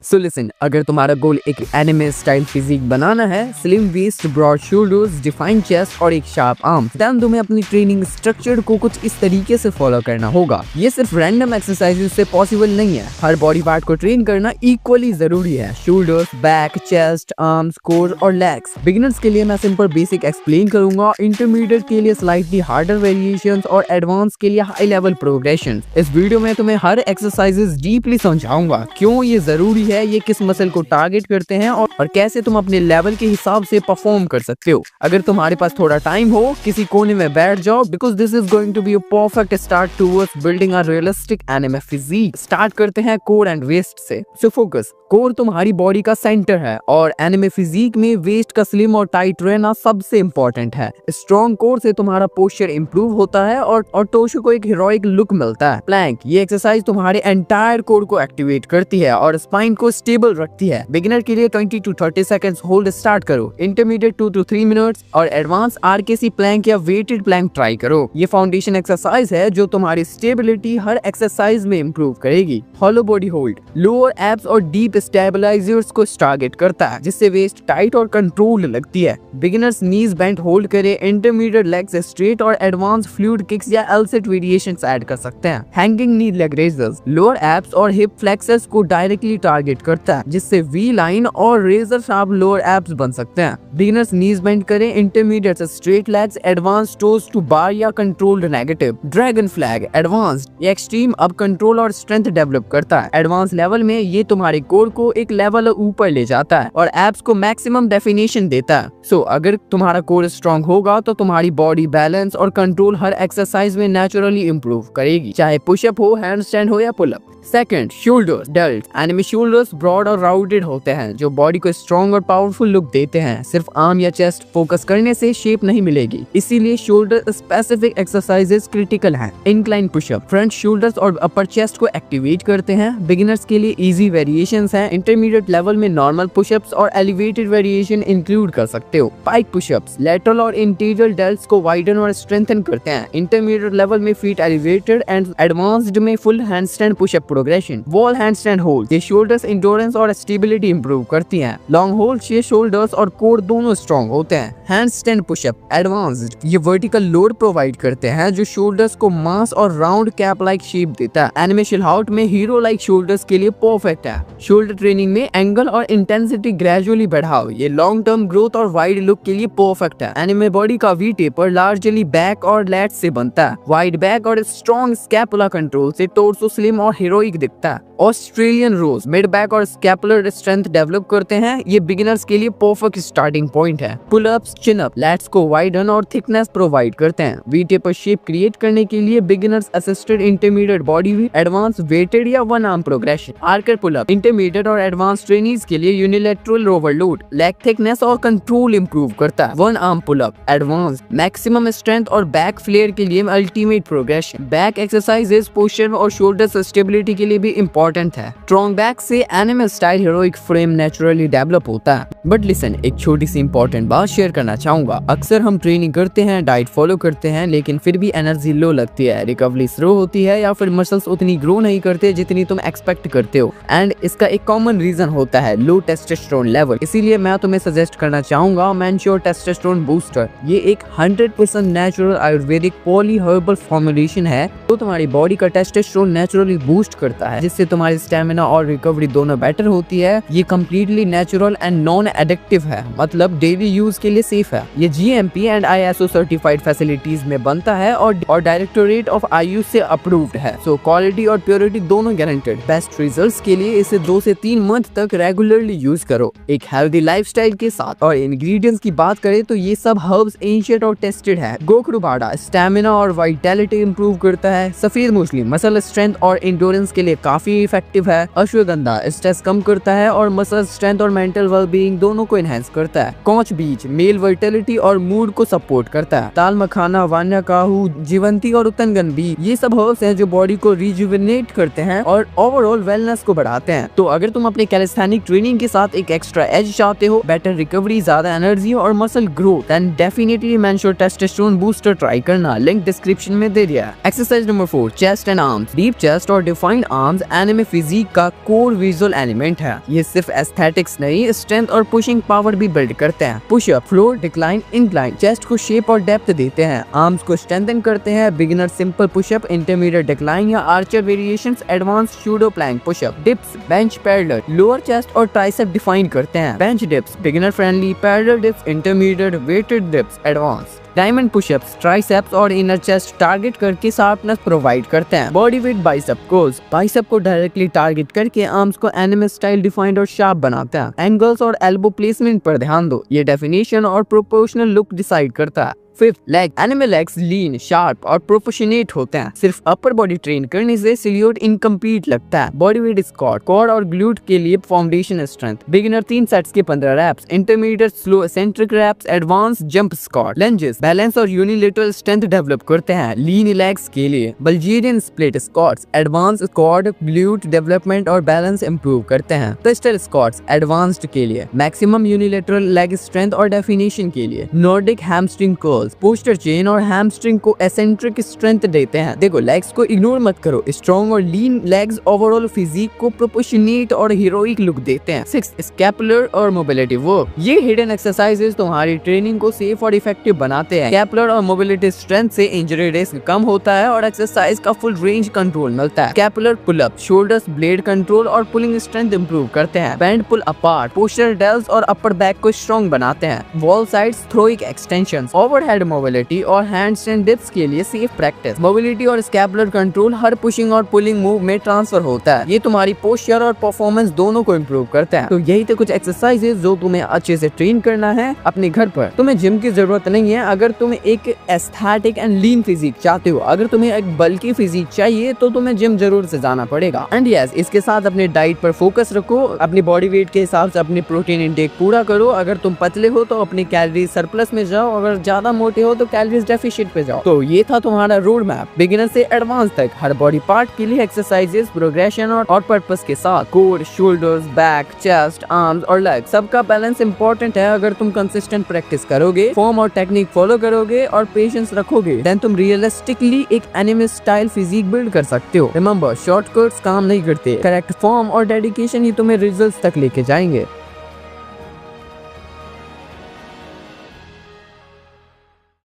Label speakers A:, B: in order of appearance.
A: So listen, अगर तुम्हारा गोल एक एनिमे स्टाइल फिजिक बनाना है, slim waist, broad shoulders, defined chest और एक शार्प आर्म, देन तुम्हें अपनी ट्रेनिंग स्ट्रक्चर को कुछ इस तरीके से फॉलो करना होगा। ये सिर्फ रैंडम एक्सरसाइजेस से पॉसिबल नहीं है। हर बॉडी पार्ट को ट्रेन करना इक्वली जरूरी है। Shoulders, back, chest, arms, core और लेग्स। बिगिनर्स के लिए मैं सिंपल बेसिक एक्सप्लेन करूंगा, इंटरमीडिएट के लिए स्लाइटली हार्डर वेरिएशंस और एडवांस के लिए हाई लेवल प्रोग्रेशन। इस वीडियो में तुम्हें हर एक्सरसाइजेस डीपली समझाऊंगा, क्यों ये जरूरी है, ये किस मसल को टारगेट करते हैं और कैसे तुम अपने लेवल के हिसाब से परफॉर्म कर सकते हो। अगर तुम्हारे पास थोड़ा टाइम हो, किसी कोने में बैठ जाओ, because this is going to be a perfect start towards building a realistic anime physique. Start करते हैं कोर एंड वेस्ट से। सो फोकस, कोर तुम्हारी बॉडी का सेंटर है और एनिमे फिजिक में वेस्ट का स्लिम और टाइट रहना सबसे इंपॉर्टेंट है। स्ट्रॉन्ग कोर से तुम्हारा पोस्चर इंप्रूव होता है और टोर्सो को एक हीरोइक लुक मिलता है। प्लैंक, ये एक्सरसाइज तुम्हारे एंटायर कोर को एक्टिवेट करती है और स्पाइन को स्टेबल रखती है। बिगिनर के लिए 20 to 30 सेकंड्स होल्ड स्टार्ट करो, इंटरमीडिएट 2 to 3 मिनट्स और एडवांस आरकेसी प्लैंक या वेटेड प्लैंक ट्राई करो। ये फाउंडेशन एक्सरसाइज है जो तुम्हारी स्टेबिलिटी हर एक्सरसाइज में इंप्रूव करेगी। Hollow body hold lower abs और डीप स्टेबलाइजर्स को टारगेट करता है, जिससे वेस्ट टाइट और कंट्रोल लगती है। बिगिनर्स नीज बेंट होल्ड करे, इंटरमीडिएट लेग्स स्ट्रेट और एडवांस फ्लूइड किक्स या एल-सेट वेरिएशंस ऐड कर सकते हैं। Hanging knee leg raisers lower abs और हिप फ्लेक्सर्स को डायरेक्टली टारगेट करता है, जिससे वी लाइन और रेजर शार्प लोअर एब्स बन सकते हैं। बिगिनर्स नीज बेंट करें, intermediate straight legs, advance toes to bar या controlled negative. Dragon flag advanced, ये एक्सट्रीम अब कंट्रोल और स्ट्रेंथ डेवलप करता है। एडवांस लेवल में ये तुम्हारे कोर को एक लेवल ऊपर ले जाता है और एब्स को मैक्सिमम डेफिनेशन देता है। सो अगर तुम्हारा कोर स्ट्रॉन्ग होगा तो तुम्हारी बॉडी बैलेंस और कंट्रोल हर एक्सरसाइज में नेचुरली इंप्रूव करेगी, चाहे पुशअप हो, हैंडस्टैंड हो या pullup. Second, shoulders delt. Anime shoulders broad और राउंडेड होते हैं जो बॉडी को स्ट्रॉन्ग और पावरफुल लुक देते हैं। सिर्फ आर्म या चेस्ट फोकस करने से शेप नहीं मिलेगी, इसीलिए शोल्डर स्पेसिफिक एक्सरसाइजेस क्रिटिकल हैं। इंक्लाइन पुशअप फ्रंट शोल्डर्स और अपर चेस्ट को एक्टिवेट करते हैं। बिगिनर्स के लिए इजी वेरिएशंस हैं। इंटरमीडिएट लेवल में नॉर्मल पुशअप्स और एलिवेटेड वेरिएशन इंक्लूड कर सकते हो। पाइक पुशअप्स लैटरल और इंटीरियर डेल्ट्स को वाइडन और स्ट्रेंथन करते हैं। इंटरमीडिएट लेवल में फीट एलिवेटेड एंड एडवांस्ड में full handstand pushup progression. Wall handstand hold ये शोल्डर्स इंड्योरेंस और स्टेबिलिटी इंप्रूव करती हैं। लॉन्ग होल्ड से शोल्डर्स और कोर दोनों स्ट्रॉन्ग होते हैं। हैंडस्टैंड पुशअप एडवांस्ड ये वर्टिकल लोड प्रोवाइड करते हैं जो शोल्डर्स को मास और राउंड कैप लाइक शेप देता है। एनिमे शिलआउट में हीरो लाइक शोल्डर्स के लिए परफेक्ट है। शोल्डर ट्रेनिंग में एंगल और इंटेंसिटी ग्रेजुअली बढ़ाओ, ये लॉन्ग टर्म ग्रोथ और वाइड लुक के लिए परफेक्ट है। एनिमे बॉडी का वी टेपर लार्जली बैक और लैट से बनता है। वाइड बैक और स्ट्रॉन्ग स्कैपुला कंट्रोल से टोर्सो स्लिम और हीरोइक दिखता है। ऑस्ट्रेलियन रोज मिड बैक और स्कैपुलर स्ट्रेंथ डेवलप करते हैं। ये बिगिनर्स के लिए परफेक्ट स्टार्टिंग पॉइंट है। Pull ups chin up lats को वाइडन और थिकनेस प्रोवाइड करते हैं। वी टेपर शेप क्रिएट करने के लिए beginners assisted intermediate body V, advance weighted या one arm progression. Archer pull up intermediate और एडवांस ट्रेनीज के लिए यूनिलैटरल ओवरलोड लेग थिकनेस और कंट्रोल इंप्रूव करता है। One arm pull up advance maximum strength और बैक फ्लेयर के लिए ultimate progression. Back exercises posture और शोल्डर स्टेबिलिटी के लिए भी इंपॉर्टेंट है। स्ट्रॉन्ग बैक से anime style heroic frame naturally develop होता है। बट लिसन, एक छोटी सी इंपॉर्टेंट बात शेयर करना चाहूंगा। अक्सर हम ट्रेनिंग करते हैं, डाइट फॉलो करते हैं, लेकिन फिर भी एनर्जी लो लगती है, रिकवरी स्लो होती है या फिर मसल्स उतनी ग्रो नहीं करते जितनी तुम एक्सपेक्ट करते हो। एंड इसका एक कॉमन रीजन होता है लो टेस्टोस्टेरोन लेवल। इसीलिए मैं तुम्हें सजेस्ट करना चाहूंगा मैनश्योर टेस्टोस्टेरोन बूस्टर। ये एक 100% natural Ayurvedic poly herbal formulation है तो तुम्हारी बॉडी का टेस्टोस्टेरोन नेचुरली बूस्ट करता है, जिससे तुम्हारी स्टेमिना और रिकवरी दोनों बेटर होती है। ये completely natural and non addictive है, मतलब डेली यूज के लिए सेफ है। ये GMP and ISO certified facilities में बनता है और डायरेक्टोरेट ऑफ आयुष से अप्रूव्ड है। सो क्वालिटी और प्योरिटी दोनों गारंटेड। बेस्ट रिजल्ट्स के लिए इसे 2 से 3 मंथ तक रेगुलरली यूज करो एक हेल्दी लाइफस्टाइल के साथ। और इंग्रेडिएंट्स की बात करें तो ये सब हर्ब्स एंशिएंट और टेस्टेड है। गोखरूबाड़ा स्टेमिना और वाइटैलिटी इंप्रूव करता है। सफेद मूसली मसल स्ट्रेंथ और इंडोरेंस के लिए काफी इफेक्टिव है। अश्वगंधा स्ट्रेस कम करता है और मसल स्ट्रेंथ और मेंटल वेलबीइंग ट्रेनिंग दोनों को एनहांस करता है। कॉच बीच मेल वर्टिलिटी और मूड को सपोर्ट करता है। ताल मखाना, वान्या काहू, जीवंती और उतनगन भी ये सब हर्ब्स हैं जो बॉडी को रिजुविनेट करते हैं और ओवरऑल वेलनेस को बढ़ाते हैं। तो अगर तुम अपने कैलिस्थेनिक ट्रेनिंग के साथ एक एक्स्ट्रा एज चाहते हो, बेटर रिकवरी, ज्यादा एनर्जी और muscle growth, then definitely mention testosterone booster try करना। लिंक डिस्क्रिप्शन में दे दिया है। Exercise number 4, chest and arms. Deep chest और डिफाइंड आर्म्स एनिमे फिजिक का कोर विजुअल एलिमेंट है। ये सिर्फ एस्थेटिक्स नहीं, स्ट्रेंथ और पुशिंग पावर भी बिल्ड करते हैं। Pushup, floor, decline, incline chest को शेप और डेप्थ देते हैं। आर्म्स को स्ट्रेंथन करते हैं। Beginner simple pushup, intermediate decline या archer variations, advance pseudo plank pushup. Dips, bench, parallel, lower chest और ट्राइसेप डिफाइन करते हैं। Bench dips, beginner friendly, parallel dips, intermediate, weighted dips, advance. Diamond pushups, triceps और inner chest target करके sharpness provide करते हैं। Body weight bicep curls, bicep को directly target करके arms को एनिमे स्टाइल डिफाइंड और शार्प बनाते हैं। एंगल्स और एल्बो प्लेसमेंट पर ध्यान दो, ये डेफिनेशन और प्रोपोर्शनल लुक डिसाइड करता है। Fifth, leg. एनिमे लेग्स लीन, शार्प और प्रोपोर्शनेट होते हैं। सिर्फ अपर बॉडी ट्रेन करने से सिल्हूट इनकम्प्लीट लगता है। बॉडी वेट स्क्वाट, कोर और ग्लूट के लिए फाउंडेशन स्ट्रेंथ। बिगिनर 3 सेट्स के 15 reps, intermediate slow eccentric reps, advance jump squat. Lunges balance और यूनिलेटरल स्ट्रेंथ डेवलप करते हैं। लीन लेग्स के लिए Bulgarian split squats, advance squad glute development और बैलेंस इंप्रूव करते हैं। पिस्टल स्क्वाट्स एडवांस्ड के लिए, मैक्सिमम यूनिलेटरल लेग स्ट्रेंथ और डेफिनेशन के लिए। Nordic hamstring curls poster chain और हैमस्ट्रिंग को एसेंट्रिक स्ट्रेंथ देते हैं। देखो, लेग्स को इग्नोर मत करो। स्ट्रॉन्ग और लीन लेग्स ओवरऑल फिजिक को प्रोपोर्शनेट और हीरोइक लुक देते हैं। 6, स्कैपुलर और मोबिलिटी वर्क। ये हिडन एक्सरसाइजेस तुम्हारी ट्रेनिंग को सेफ और इफेक्टिव बनाते हैं। स्कैपुलर और मोबिलिटी स्ट्रेंथ से इंजरी रिस्क कम होता है और एक्सरसाइज का फुल रेंज कंट्रोल मिलता है। Scapular pull-up shoulders blade control और पुलिंग स्ट्रेंथ इंप्रूव करते हैं। Band pull apart poster delts और अपर बैक को स्ट्रॉन्ग बनाते हैं। वॉल साइड्स थ्रोइक एक्सटेंशंस, ओवरहेड मोबिलिटी और हैंडस्टैंड डिप्स के लिए सेफ प्रैक्टिस। मोबिलिटी और स्कैपुलर कंट्रोल हर पुशिंग और पुलिंग मूव में ट्रांसफर होता है। ये तुम्हारी पोस्चर और परफॉर्मेंस दोनों को इम्प्रूव करता है। तो यही थे कुछ एक्सरसाइजेस जो तुम्हें अच्छे से ट्रेन करना है अपने घर पर। तुम्हें जिम की जरूरत नहीं है अगर तुम एक एस्थेटिक एंड लीन फिजिक चाहते हो। अगर तुम्हें एक बल्की फिजिक चाहिए तो तुम्हें जिम जरूर से जाना पड़ेगा। एंड यस, इसके साथ अपने डाइट पर फोकस रखो। अपनी बॉडी वेट के हिसाब से अपनी प्रोटीन इंटेक पूरा करो। अगर तुम पतले हो तो अपनी कैलोरी सरप्लस में जाओ, अगर ज्यादा मोटे हो तो कैलोरीज डेफिशिएंट पे जाओ। तो ये था तुम्हारा रोड मैप बिगिनर से एडवांस तक, हर बॉडी पार्ट के लिए एक्सरसाइजेस, प्रोग्रेशन और पर्पस के साथ। Core, shoulders, back, chest, arms और लेग सबका बैलेंस इंपॉर्टेंट है। अगर तुम कंसिस्टेंट प्रैक्टिस करोगे, फॉर्म और टेक्निक फॉलो करोगे और पेशेंस रखोगे, देन तुम रियलिस्टिकली एक एनिमे स्टाइल फिजिक बिल्ड कर सकते हो। रिमेंबर, शॉर्टकट्स काम नहीं करते। करेक्ट फॉर्म और डेडिकेशन ही तुम्हें रिजल्ट्स तक लेके जाएंगे।